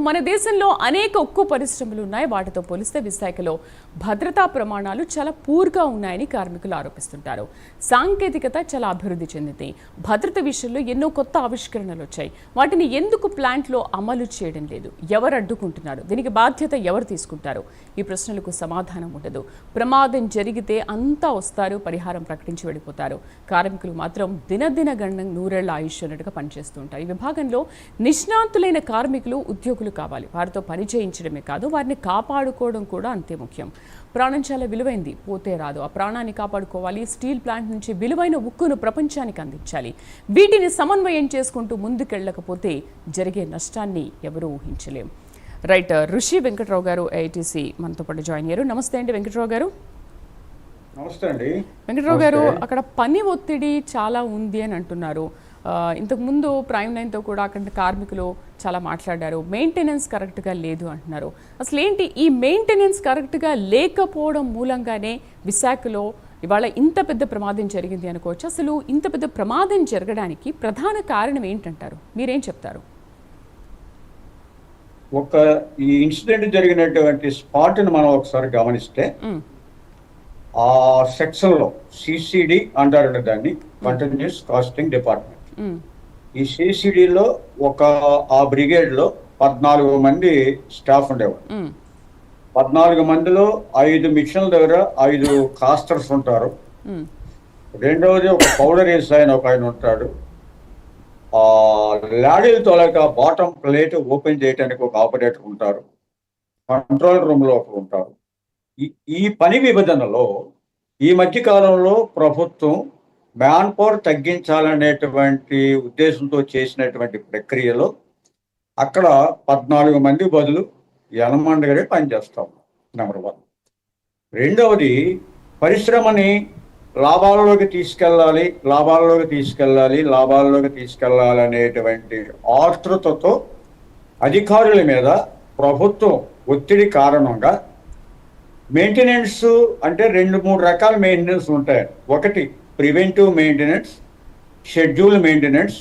మన దేశంలో అనేక ఉక్కు పరిశ్రమలు ఉన్నాయి. వాటితో పోలిస్తే విశాఖలో భద్రతా ప్రమాణాలు చాలా పూర్గా ఉన్నాయని కార్మికులు ఆరోపిస్తుంటారు. సాంకేతికత చాలా అభివృద్ధి చెందింది. భద్రత విషయంలో ఎన్నో కొత్త ఆవిష్కరణలు వచ్చాయి. వాటిని ఎందుకు ప్లాంట్లో అమలు చేయడం లేదు? ఎవరు అడ్డుకుంటున్నారు? దీనికి బాధ్యత ఎవరు తీసుకుంటారు? ఈ ప్రశ్నలకు సమాధానం ఉండదు. ప్రమాదం జరిగితే అంతా వస్తారు, పరిహారం ప్రకటించి వెళ్ళిపోతారు. కార్మికులు మాత్రం దినదిన గణం నూరేళ్ల ఆయుష్ అన్నట్టుగా పనిచేస్తూ ఉంటారు. ఈ విభాగంలో నిష్ణాతులైన కార్మికులు, ఉద్యోగులు కావాలి. వారితో పని చేయించడమే కాదు, వారిని కాపాడుకోవడం కూడా అంతే ముఖ్యం. ప్రాణం చాలా విలువైంది, పోతే రాదు. ఆ ప్రాణాన్ని కాపాడుకోవాలి. స్టీల్ ప్లాంట్ నుంచి విలువైన ఉక్కును ప్రపంచానికి అందించాలి. వీటిని సమన్వయం చేసుకుంటూ ముందుకెళ్ళకపోతే జరిగే నష్టాన్ని ఎవరూ ఊహించలేం. రైట్, ఋషి వెంకట్రావు గారు ఐటీసీ మనతో పాటు జాయిన్ అయ్యారు. నమస్తే అండి వెంకట్రావు గారు. నమస్తే అండి వెంకట్రావు గారు, అక్కడ పని ఒత్తిడి చాలా ఉంది అని అంటున్నారు. ఇంతకుముందు ప్రైమ్ లైన్తో కూడా అక్కడ కార్మికులు చాలా మాట్లాడారు. మెయింటెనెన్స్ కరెక్ట్గా లేదు అంటున్నారు. అసలు ఏంటి ఈ మెయింటెనెన్స్ కరెక్ట్గా లేకపోవడం మూలంగానే విశాఖలో ఇవాళ ఇంత పెద్ద ప్రమాదం జరిగింది అనుకోవచ్చు. అసలు ఇంత పెద్ద ప్రమాదం జరగడానికి ప్రధాన కారణం ఏంటంటారు? మీరేం చెప్తారు? ఈ ఇన్సిడెంట్ జరిగినటువంటి స్పాట్ని మనం ఒకసారి గమనిస్తే ఆ సెక్షన్లో సిసిడి అంటారు దాన్ని, కంటిన్యూస్ కాస్టింగ్ డిపార్ట్మెంట్. ఈ సిసిడిలో ఆ బ్రిగేడ్లో 14 మంది స్టాఫ్ ఉండేవారు. 14 మందిలో 5 మిషన్ల దగ్గర 5 కాస్టర్స్ ఉంటారు. రెండవది ఒక పౌడర్ వేసి ఒక ఆయన ఉంటాడు. లాడీలతో లేక బాటమ్ ప్లేట్ ఓపెన్ చేయడానికి ఒక ఆపరేటర్ ఉంటారు. కంట్రోల్ రూమ్లో ఒకరు ఉంటారు. ఈ పని విభజనలో ఈ మధ్య కాలంలో ప్రభుత్వం మ్యాన్ పవర్ తగ్గించాలనేటువంటి ఉద్దేశంతో చేసినటువంటి ప్రక్రియలో అక్కడ 14 మంది బదులు 8 మందిగానే పనిచేస్తాం. నెంబర్ 1. రెండవది, పరిశ్రమని లాభాలలోకి తీసుకెళ్ళాలి అనేటువంటి ఆతృతతో అధికారుల మీద ప్రభుత్వం ఒత్తిడి కారణంగా మెయింటెనెన్స్ అంటే 2-3 రకాల మెయింటెనెన్స్ ఉంటాయి. ఒకటి preventive maintenance, schedule maintenance,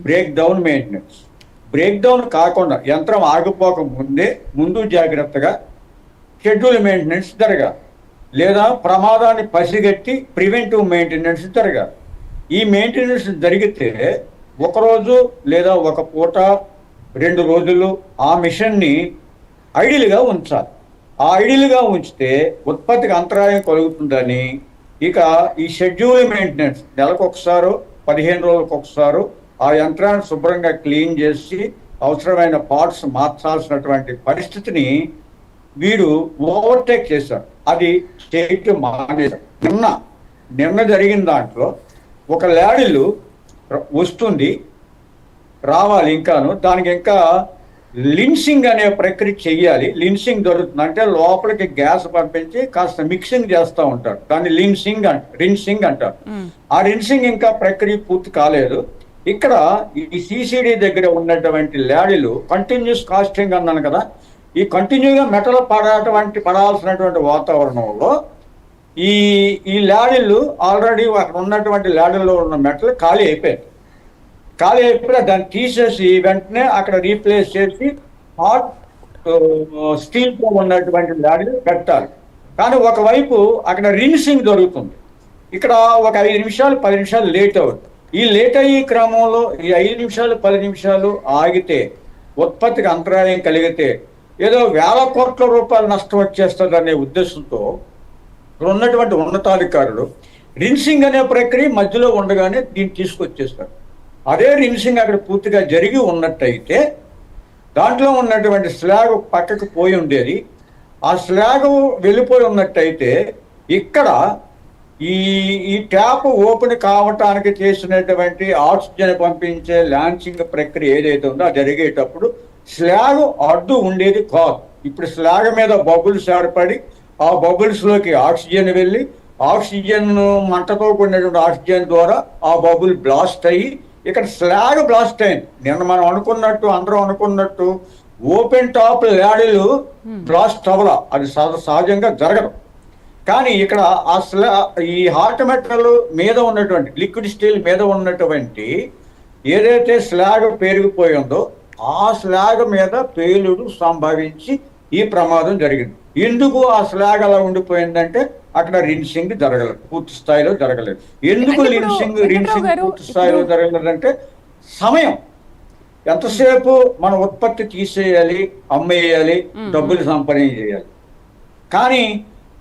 break down maintenance. Break down కాకుండా యంత్రం ఆగిపోక ముందు జాగ్రత్తగా షెడ్యూల్ మెయింటెనెన్స్ జరగాలి, లేదా ప్రమాదాన్ని పసిగట్టి ప్రివెంటివ్ మెయింటెనెన్స్ జరగాలి. ఈ మెయింటెనెన్స్ జరిగితే ఒకరోజు లేదా ఒక పూట 2 రోజులు ఆ మిషన్ని ఐడిల్గా ఉంచాలి. ఆ ఐడిల్గా ఉంచితే ఉత్పత్తికి అంతరాయం కలుగుతుందని ఇక ఈ షెడ్యూల్ మెయింటెనెన్స్ నెలకు ఒకసారి 15 రోజులకు ఒకసారి ఆ యంత్రాన్ని శుభ్రంగా క్లీన్ చేసి అవసరమైన పార్ట్స్ మార్చాల్సినటువంటి పరిస్థితిని వీరు ఓవర్టేక్ చేశారు. అది చేయటం మానేశారు. నిన్న జరిగిన దాంట్లో ఒక ల్యాడిల్ వస్తుంది, రావాలి ఇంకాను, దానికి ఇంకా లిన్సింగ్ అనే ప్రక్రియ చెయ్యాలి. లిన్సింగ్ దొరుకుతుంది అంటే లోపలికి గ్యాస్ పంపించి కాస్త మిక్సింగ్ చేస్తూ ఉంటారు. దాన్ని రిన్సింగ్ అంటారు. ఆ రిన్సింగ్ ఇంకా ప్రక్రియ పూర్తి కాలేదు. ఇక్కడ ఈ సిసిడి దగ్గర ఉన్నటువంటి ల్యాడీలు కంటిన్యూస్ కాస్టింగ్ అన్నాను కదా, ఈ కంటిన్యూగా మెటల్ పడాల్సినటువంటి వాతావరణంలో ఈ ల్యాడీలు ఆల్రెడీ అక్కడ ఉన్నటువంటి ల్యాడీల్లో ఉన్న మెటల్ ఖాళీ అయిపోయింది. దాన్ని తీసేసి వెంటనే అక్కడ రీప్లేస్ చేసి హాట్ స్టీల్తో ఉన్నటువంటి ల్యాడీలు పెట్టాలి. కానీ ఒకవైపు అక్కడ రిన్సింగ్ జరుగుతుంది. ఇక్కడ ఒక 5 నిమిషాలు 10 నిమిషాలు లేట్ అవుతుంది. ఈ లేట్ అయ్యే క్రమంలో ఈ 5 నిమిషాలు 10 నిమిషాలు ఆగితే ఉత్పత్తికి అంతరాయం కలిగితే ఏదో వేల కోట్ల రూపాయలు నష్టం వచ్చేస్తుంది అనే ఉద్దేశంతో ఇక్కడ ఉన్నటువంటి ఉన్నతాధికారులు రిన్సింగ్ అనే ప్రక్రియ మధ్యలో ఉండగానే దీన్ని తీసుకొచ్చేస్తారు. అదే రిన్సింగ్ అక్కడ పూర్తిగా జరిగి ఉన్నట్టయితే దాంట్లో ఉన్నటువంటి స్లాగ్ పక్కకు పోయి ఉండేది. ఆ స్లాగ్ వెళ్ళిపోయి ఉన్నట్టయితే ఇక్కడ ఈ ట్యాప్ ఓపెన్ కావటానికి చేసినటువంటి ఆక్సిజన్ పంపించే లాంచింగ్ ప్రక్రియ ఏదైతే ఉందో అది జరిగేటప్పుడు స్లాగ్ అడ్డు ఉండేది కాదు. ఇప్పుడు స్లాగ్ మీద బబుల్స్ ఏర్పడి ఆ బబుల్స్లోకి ఆక్సిజన్ వెళ్ళి ఆక్సిజన్ మంటతో కూడినటువంటి ఆక్సిజన్ ద్వారా ఆ బబుల్ బ్లాస్ట్ అయ్యి ఇక్కడ స్లాగ్ బ్లాస్ట్ అయింది. నిన్న మనం అందరూ అనుకున్నట్టు ఓపెన్ టాప్ ల్యాడీలు బ్లాస్ట్ అవ్వాల, అది సహజంగా జరగదు. కానీ ఇక్కడ ఈ హాట్ మెటల్ మీద ఉన్నటువంటి లిక్విడ్ స్టీల్ మీద ఉన్నటువంటి ఏదైతే స్లాగ్ పెరిగిపోయిందో ఆ స్లాగ్ మీద పేలుడు సంభవించి ఈ ప్రమాదం జరిగింది. ఎందుకు ఆ స్లాగ్ అలా ఉండిపోయిందంటే అక్కడ రిన్సింగ్ జరగలేదు, పూర్తి స్థాయిలో జరగలేదు. ఎందుకు అంటే ఇప్పుడు వెంకట్రావు రిన్సింగ్ గారు పూర్తి స్థాయిలో జరగలేదంటే సమయం. ఎంతసేపు మన ఉత్పత్తి తీసేయాలి, అమ్మేయాలి, డబ్బులు సంపాదించేయాలి. కానీ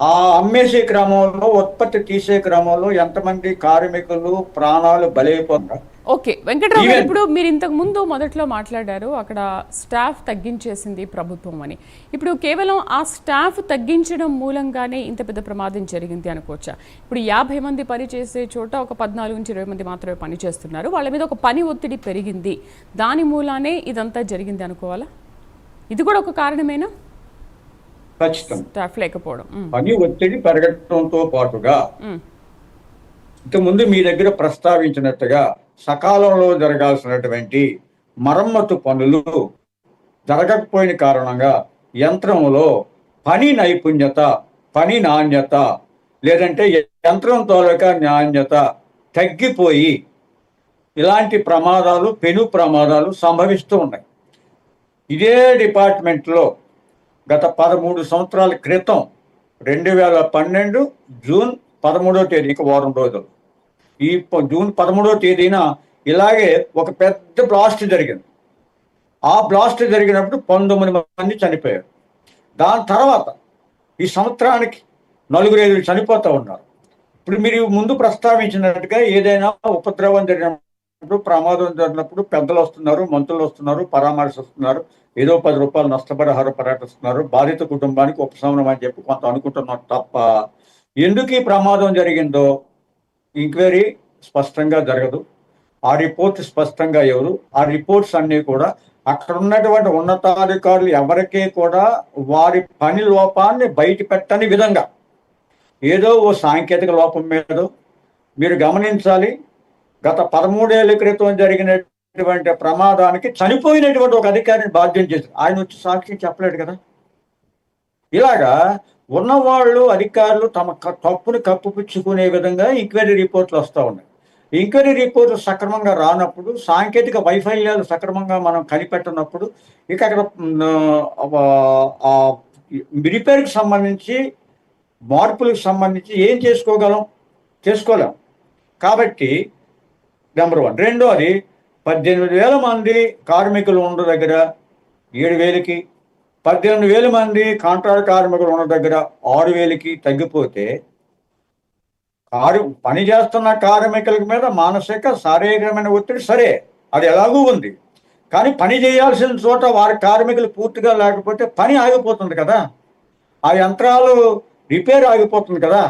ఆ అమ్మేసే క్రమంలో, ఉత్పత్తి తీసే క్రమంలో ఎంతమంది కార్మికులు ప్రాణాలు బలైపోతున్నారు. ఓకే వెంకట్రావు గారు, ఇప్పుడు మీరు ఇంతకు ముందు మొదట్లో మాట్లాడారు అక్కడ స్టాఫ్ తగ్గించేసింది ప్రభుత్వం అని. ఇప్పుడు కేవలం ఆ స్టాఫ్ తగ్గించడం మూలంగానే ఇంత పెద్ద ప్రమాదం జరిగింది అనుకోవచ్చా? ఇప్పుడు 50 మంది పని చేసే చోట ఒక 14 నుంచి 20 మంది మాత్రమే పని చేస్తున్నారు, వాళ్ళ మీద ఒక పని ఒత్తిడి పెరిగింది, దాని మూలానే ఇదంతా జరిగింది అనుకోవాలా? ఇది కూడా ఒక కారణమేనా? ఖచ్చితంగా స్టాఫ్ లేకపోవడం. పని ఒత్తిడి పెరగడంతో పాటుగా ఇంతకుముందు మీ దగ్గర ప్రస్తావించినట్టుగా సకాలంలో జరగాల్సినటువంటి మరమ్మతు పనులు జరగకపోయిన కారణంగా యంత్రంలో పని నైపుణ్యత, పని నాణ్యత, లేదంటే యంత్రం తాలూకా నాణ్యత తగ్గిపోయి ఇలాంటి ప్రమాదాలు, పెను ప్రమాదాలు సంభవిస్తూ ఉన్నాయి. ఇదే డిపార్ట్మెంట్లో గత 13 సంవత్సరాల క్రితం 2012 జూన్ 13వ తేదీ, ఇక వారం రోజులు, ఈ జూన్ 13వ తేదీన ఇలాగే ఒక పెద్ద బ్లాస్ట్ జరిగింది. ఆ బ్లాస్ట్ జరిగినప్పుడు 19 మంది చనిపోయారు. దాని తర్వాత ఈ సంవత్సరానికి 4-5 చనిపోతూ ఉన్నారు. ఇప్పుడు మీరు ముందు ప్రస్తావించినట్టుగా ఏదైనా ఉపద్రవం జరిగినప్పుడు, ప్రమాదం జరిగినప్పుడు పెద్దలు వస్తున్నారు, మంత్రులు వస్తున్నారు, పరామర్శిస్తున్నారు, ఏదో 10 రూపాయలు నష్టపరిహారం ప్రకటిస్తున్నారు, బాధిత కుటుంబానికి ఉపశమనం అని చెప్పి కొంత అనుకుంటున్నారు తప్ప ఎందుకు ఈ ప్రమాదం జరిగిందో ఎంక్వైరీ స్పష్టంగా జరగదు. ఆ రిపోర్ట్ స్పష్టంగా ఎవరు, ఆ రిపోర్ట్స్ అన్నీ కూడా అక్కడ ఉన్నటువంటి ఉన్నతాధికారులు ఎవరికీ కూడా వారి పని లోపాన్ని బయట పెట్టని విధంగా ఏదో ఓ సాంకేతిక లోపం మీద మీరు గమనించాలి. గత 13 ఏళ్ల క్రితం జరిగినటువంటి ప్రమాదానికి చనిపోయినటువంటి ఒక అధికారిని బాధ్యం చేశారు. ఆయన వచ్చి సాక్షి చెప్పలేడు కదా. ఇలాగా ఉన్నవాళ్ళు, అధికారులు తమ తప్పుని కప్పుపుచ్చుకునే విధంగా ఎంక్వైరీ రిపోర్ట్లు వస్తూ ఉన్నాయి. ఎంక్వైరీ రిపోర్ట్లు సక్రమంగా రానప్పుడు, సాంకేతిక వైఫల్యాలు సక్రమంగా మనం కనిపెట్టినప్పుడు ఇక అక్కడ రిపేర్కి సంబంధించి, మార్పులకు సంబంధించి ఏం చేసుకోలేం. కాబట్టి నెంబర్ 1. రెండోది, 18,000 మంది కార్మికులు ఉన్న దగ్గర 7,000కి, 18,000 మంది కాంట్రాక్ట్ కార్మికులు ఉన్న దగ్గర 6,000కి తగ్గిపోతే పని చేస్తున్న కార్మికుల మీద మానసిక, శారీరకమైన ఒత్తిడి సరే, అది ఎలాగూ ఉంది. కానీ పని చేయాల్సిన చోట వారి కార్మికులు పూర్తిగా లేకపోతే పని ఆగిపోతుంది కదా. ఆ యంత్రాలు రిపేర్ ఆగిపోతుంది కదా.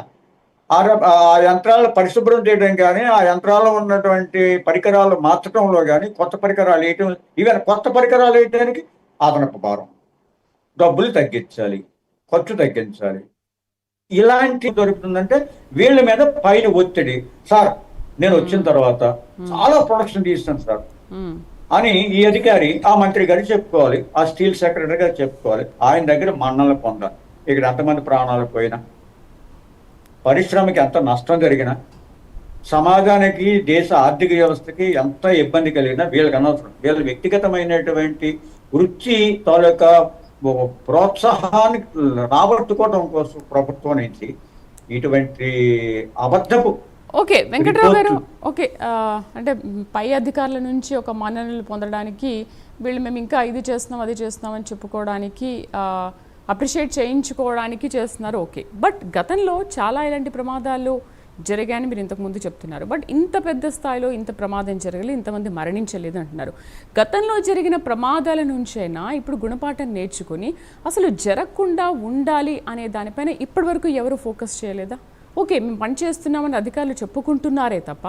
ఆ యంత్రాలు పరిశుభ్రం చేయడం కానీ, ఆ యంత్రాల్లో ఉన్నటువంటి పరికరాలు మార్చడంలో కానీ, కొత్త పరికరాలు వేయటం, ఈవెన్ కొత్త పరికరాలు వేయడానికి అదనపు భారం, డబ్బులు తగ్గించాలి, ఖర్చు తగ్గించాలి. ఇలాంటి దొరుకుతుందంటే వీళ్ళ మీద పైన ఒత్తిడి. సార్ నేను వచ్చిన తర్వాత చాలా ప్రొడక్షన్ తీస్తాను సార్ అని ఈ అధికారి ఆ మంత్రి గారికి చెప్పుకోవాలి, ఆ స్టీల్ సెక్రటరీ గారు చెప్పుకోవాలి. ఆయన దగ్గర మన్నలు పొందాలి. ఇక్కడ ఎంతమంది ప్రాణాలు పోయినా, పరిశ్రమకి ఎంత నష్టం జరిగినా, సమాజానికి, దేశ ఆర్థిక వ్యవస్థకి ఎంత ఇబ్బంది కలిగినా వీళ్ళకి అనవసరం. వీళ్ళ వ్యక్తిగతమైనటువంటి వృత్తి తాలూకా ప్రోత్సాహాన్ని రాబట్టుకోవడం కోసం ప్రభుత్వం నుంచి ఇటువంటి అబద్ధపు. ఓకే వెంకట్రావు గారు, ఓకే అంటే పై అధికారుల నుంచి ఒక మన్ననలు పొందడానికి వీళ్ళు మేము ఇంకా ఇది చేస్తున్నాం, అది చేస్తున్నాం అని చెప్పుకోవడానికి, అప్రిషియేట్ చేయించుకోవడానికి చేస్తున్నారు. ఓకే, బట్ గతంలో చాలా ఇలాంటి ప్రమాదాలు జరిగాయని మీరు ఇంతకుముందు చెప్తున్నారు. బట్ ఇంత పెద్ద స్థాయిలో ఇంత ప్రమాదం జరగలేదు, ఇంతమంది మరణించలేదు అంటున్నారు. గతంలో జరిగిన ప్రమాదాల నుంచైనా ఇప్పుడు గుణపాఠం నేర్చుకుని అసలు జరగకుండా ఉండాలి అనే దానిపైన ఇప్పటి వరకు ఎవరు ఫోకస్ చేయలేదా? ఓకే మేము పని చేస్తున్నామని అధికారులు చెప్పుకుంటున్నారే తప్ప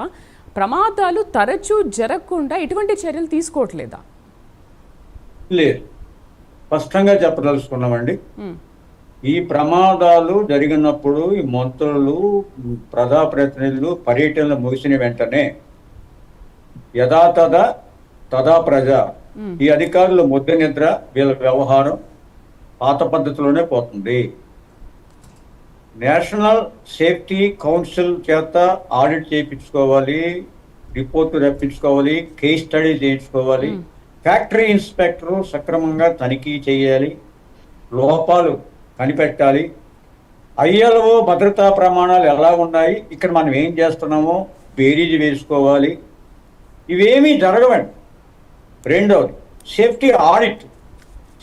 ప్రమాదాలు తరచూ జరగకుండా ఎటువంటి చర్యలు తీసుకోవట్లేదా? లేదు, స్పష్టంగా చెప్పదలుచుకున్నామండి. ఈ ప్రమాదాలు జరిగినప్పుడు ఈ మంత్రులు, ప్రజాప్రతినిధులు పర్యటనలు ముగిసిన వెంటనే యథాతథ తదా ప్రజ, ఈ అధికారులు ముద్ద నిద్ర, వీళ్ళ వ్యవహారం పాత పద్ధతిలోనే పోతుంది. నేషనల్ సేఫ్టీ కౌన్సిల్ చేత ఆడిట్ చేయించుకోవాలి, రిపోర్టు రప్పించుకోవాలి, కేస్ స్టడీ చేయించుకోవాలి, ఫ్యాక్టరీ ఇన్స్పెక్టరు సక్రమంగా తనిఖీ చేయాలి, లోపాలు కనిపెట్టాలి, ఐఎల్ఓ భద్రతా ప్రమాణాలు ఎలా ఉన్నాయి, ఇక్కడ మనం ఏం చేస్తున్నామో బేరీజు వేసుకోవాలి. ఇవేమీ జరగవండి. రెండవది సేఫ్టీ ఆడిట్.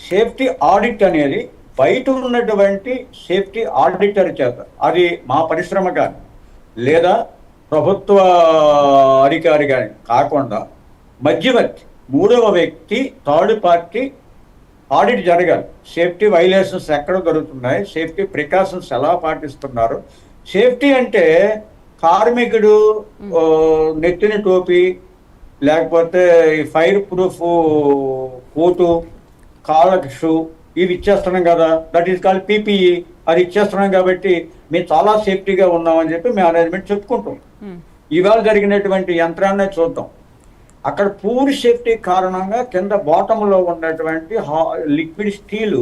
సేఫ్టీ ఆడిట్ అనేది బయట ఉన్నటువంటి సేఫ్టీ ఆడిటర్ చేత, అది మా పరిశ్రమ కానీ లేదా ప్రభుత్వ అధికారి కానీ కాకుండా మధ్యవర్తి మూడవ వ్యక్తి థర్డ్ పార్టీ ఆడిట్ జరగాలి. సేఫ్టీ వైలేషన్స్ ఎక్కడ జరుగుతున్నాయి, సేఫ్టీ ప్రికాషన్స్ ఎలా పాటిస్తున్నారు. సేఫ్టీ అంటే కార్మికుడు నెత్తిన టోపీ, లేకపోతే ఫైర్ ప్రూఫ్ కోటు, కాళ్ళకి షూ, ఇవి ఇచ్చేస్తున్నాం కదా, దట్ ఈస్ కాల్డ్ పీపీఈ. అది ఇచ్చేస్తున్నాం కాబట్టి మేము చాలా సేఫ్టీగా ఉన్నామని చెప్పి మేనేజ్మెంట్ చెప్పుకుంటాం. ఇవాళ జరిగినటువంటి యంత్రాన్ని చూద్దాం. అక్కడ పూర్ సేఫ్టీ కారణంగా కింద బాటంలో ఉన్నటువంటి లిక్విడ్ స్టీలు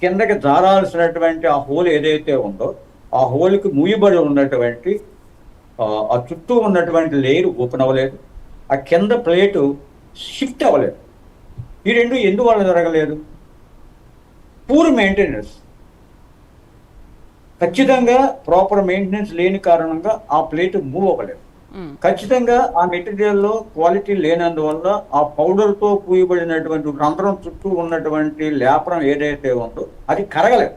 కిందకి జారాల్సినటువంటి ఆ హోల్ ఏదైతే ఉందో ఆ హోల్కి మూయబడి ఉన్నటువంటి ఆ చుట్టూ ఉన్నటువంటి లేయర్ ఓపెన్ అవ్వలేదు, ఆ కింద ప్లేటు షిఫ్ట్ అవ్వలేదు. ఈ రెండు ఎందువల్ల జరగలేదు? Poor maintenance. ఖచ్చితంగా ప్రాపర్ మెయింటెనెన్స్ లేని కారణంగా ఆ ప్లేట్ మూవ్ అవ్వలేదు. ఖచ్చితంగా ఆ మెటీరియల్లో క్వాలిటీ లేనందువల్ల ఆ పౌడర్తో పూయబడినటువంటి రంధ్రం చుట్టూ ఉన్నటువంటి లేపనం ఏదైతే ఉందో అది కరగలేదు.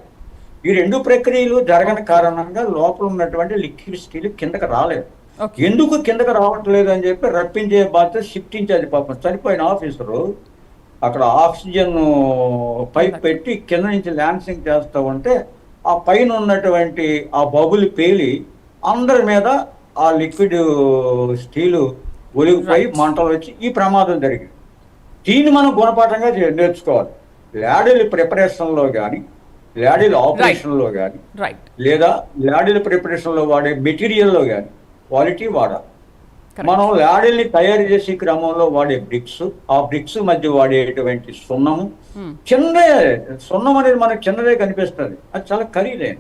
ఈ రెండు ప్రక్రియలు జరగని కారణంగా లోపల ఉన్నటువంటి లిక్విడ్ స్టీల్ కిందకి రాలేదు. ఎందుకు కిందకి రావట్లేదు అని చెప్పి రప్పించే బాధ్యత షిఫ్ట్ ఇన్ఛార్జ్ పాపం చనిపోయిన ఆఫీసరు అక్కడ ఆక్సిజన్ పైప్ పెట్టి కింద నుంచి ల్యాన్సింగ్ చేస్తూ ఉంటే ఆ పైన ఉన్నటువంటి ఆ బబుల్ పేలి అందరి మీద ఆ లిక్విడ్ స్టీలు ఒలిగిపోయి మంటలు వచ్చి ఈ ప్రమాదం జరిగింది. దీన్ని మనం గుణపాఠంగా నేర్చుకోవాలి. ల్యాడిల్ ప్రిపరేషన్లో కానీ, ల్యాడిల్ ఆపరేషన్లో కానీ, లేదా ల్యాడిల్ ప్రిపరేషన్లో వాడే మెటీరియల్లో కానీ క్వాలిటీ వాడాలి. మనం ల్యాడిల్ని తయారు చేసే క్రమంలో వాడే బ్రిక్స్, ఆ బ్రిక్స్ మధ్య వాడేటువంటి సున్నము, సున్నం అనేది మనకు చిన్నదే కనిపిస్తుంది, అది చాలా ఖరీదైన.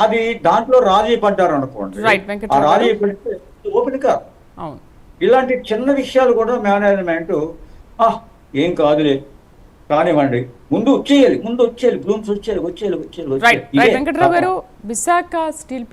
అది దాంట్లో రాజీ పడ్డారు అనుకోండి, ఆ రాజీ పడితే ఓపెన్ కాదు. ఇలాంటి చిన్న విషయాలు కూడా మేనేజ్మెంట్ ఏం కాదులే కానివ్వండి, ముందు వచ్చేయాలి బ్లూమ్స్ వచ్చేయాలి. వెంకట్రావు గారు, విశాఖ స్టీల్ ప్లాంట్